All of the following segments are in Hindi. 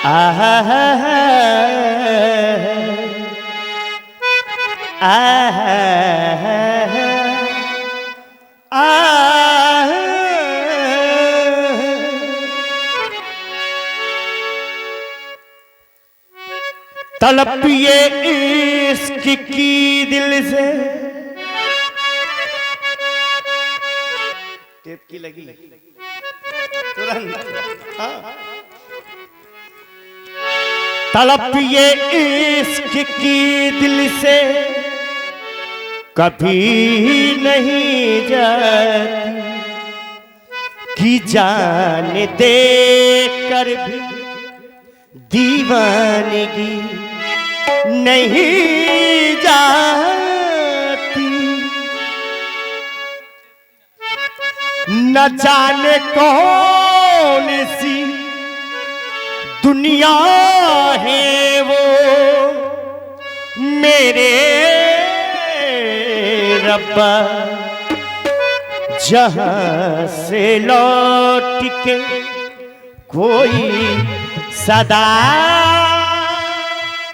आहा तड़प ये इश्क की दिल से टेप की लगी तुरंत। तड़प ये इश्क की दिल से कभी नहीं जाती कि जान दे कर भी दीवानगी नहीं जाती। न जाने कौन सी दुनिया है वो मेरे रब्बा जहां से लौट के कोई सदा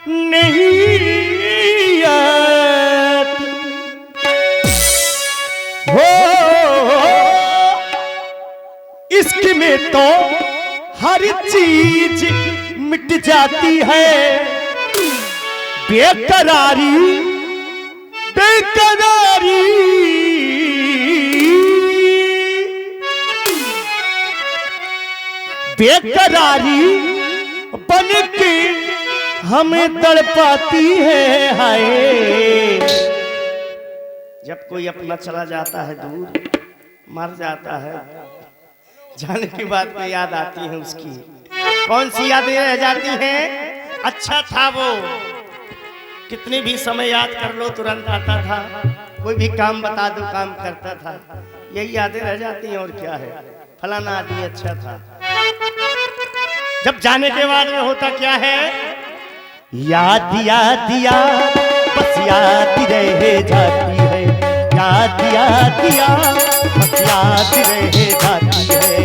नहीं आती। हो इश्क में तो हर चीज मिट जाती है। बेकरारी बेकरारी बेकरारी बन के हमें तड़पाती है। हाय जब कोई अपना चला जाता है दूर मर जाता है, जाने की बात में याद आती है उसकी। कौन सी यादें रह जाती हैं? अच्छा था वो, कितनी भी समय याद कर लो तुरंत आता था। कोई भी काम बता दो काम करता था। यही यादें रह जाती हैं और क्या है। फलाना आदमी अच्छा था। जब जाने के बाद में होता क्या है? याद याद याद बस याद रह जाती है। याद याद याद बस याद रह जाती है।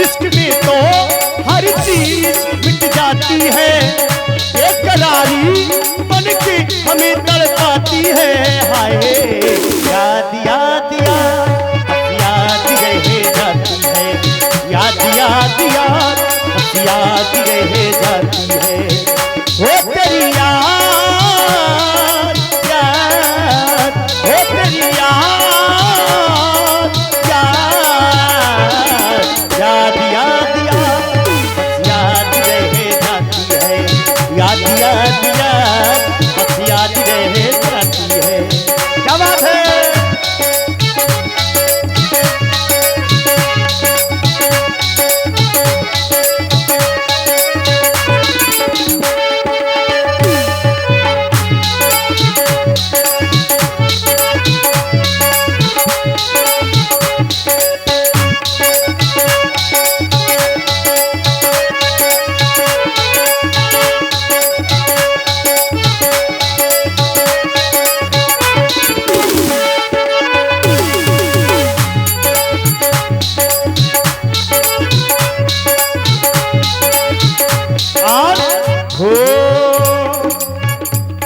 इश्क में तो हर चीज मिट जाती है। बेकरारी बन के हमें तड़पाती है। हाय याद याद याद बस याद रह जाती है। याद याद याद बस याद रह जाती है। वो तेरी याद याद वो तेरी याद याद याद याद याद बस याद रह जाती है। याद याद याद बस याद रह जाती है। क्या बात है?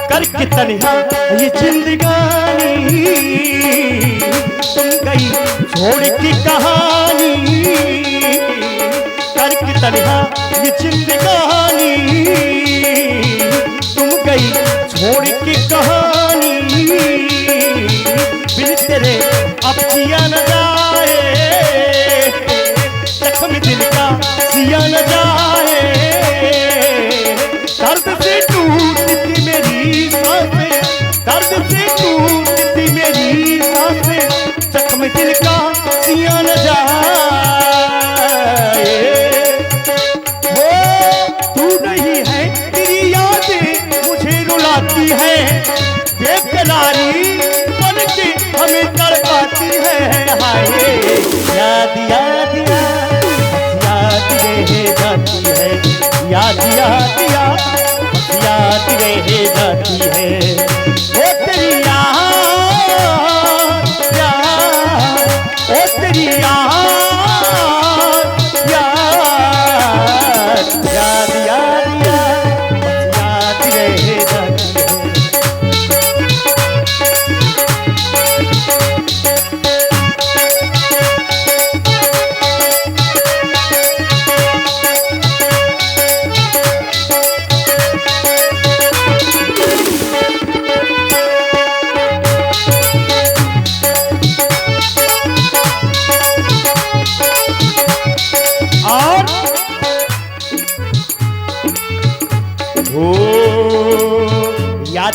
करके तन्हा ये जिंदगानी तुम गई छोड़ की कहानी। करके तन्हा ये जिंदगानी तुम गई छोड़ की कहानी। बिन तेरे अब जिया न जाए, जख्म दिल का सिया न जाए। दर्द से टूटती मेरी सांसें, दर्द से टूटती मेरी सांसें। जख्म दिल का सिया न जाए। वो तू नहीं है तेरी यादें मुझे रुलाती है। बेकरारी बन के हमें तड़पाती है। हाय याद याद याद याद रह जाती है। याद याद याद याद रह जाती है। ओ तेरी याद याद ओ तेरी याद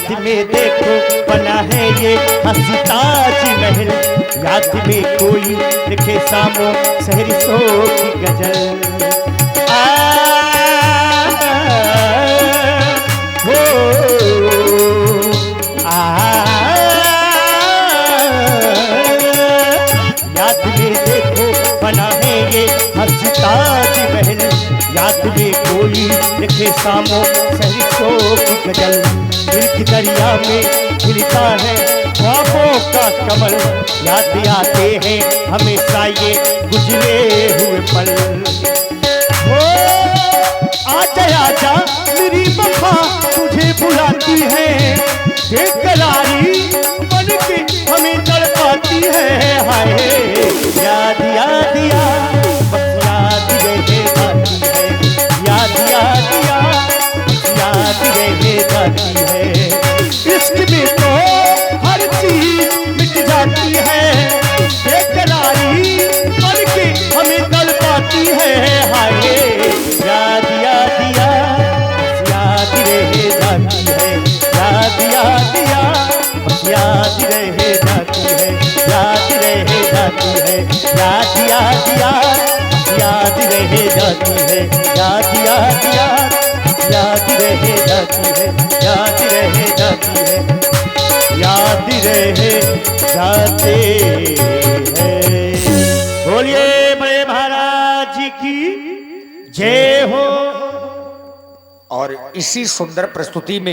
याद में देखो बना है ये हंसी ताज महल, याद में कोई लिखे सामो सहरिसों की गजल। याद में देखो बना है ये हंसी ताज महल, याद में कोई लिखे सामो सहरिसों की गजल। दिल की दरिया में खिलता है ख्वाबों का कमल, याद आते हैं हमेशा ये गुजरे हुए पल। आजा आजा मेरी वफा तुझे बुलाती है, बेकरारी बन के हमें तड़पाती है। हाय याद याद याद बस याद रहे जाती है, याद याद याद याद रहे जाती है। इश्क में तो हर चीज मिट जाती है, बेकरारी बन के हमें तड़पाती है। हाय याद याद याद याद रहे जाती है, याद याद याद याद रहे जाती है, याद रहे जाती है, याद याद याद याद रहे जाती है, याद याद याद याद रहे जाती है, याद रहे जाती है, याद रहे जाते हैं। बोलिए बड़े महाराज जी की जय हो। और इसी सुंदर प्रस्तुति में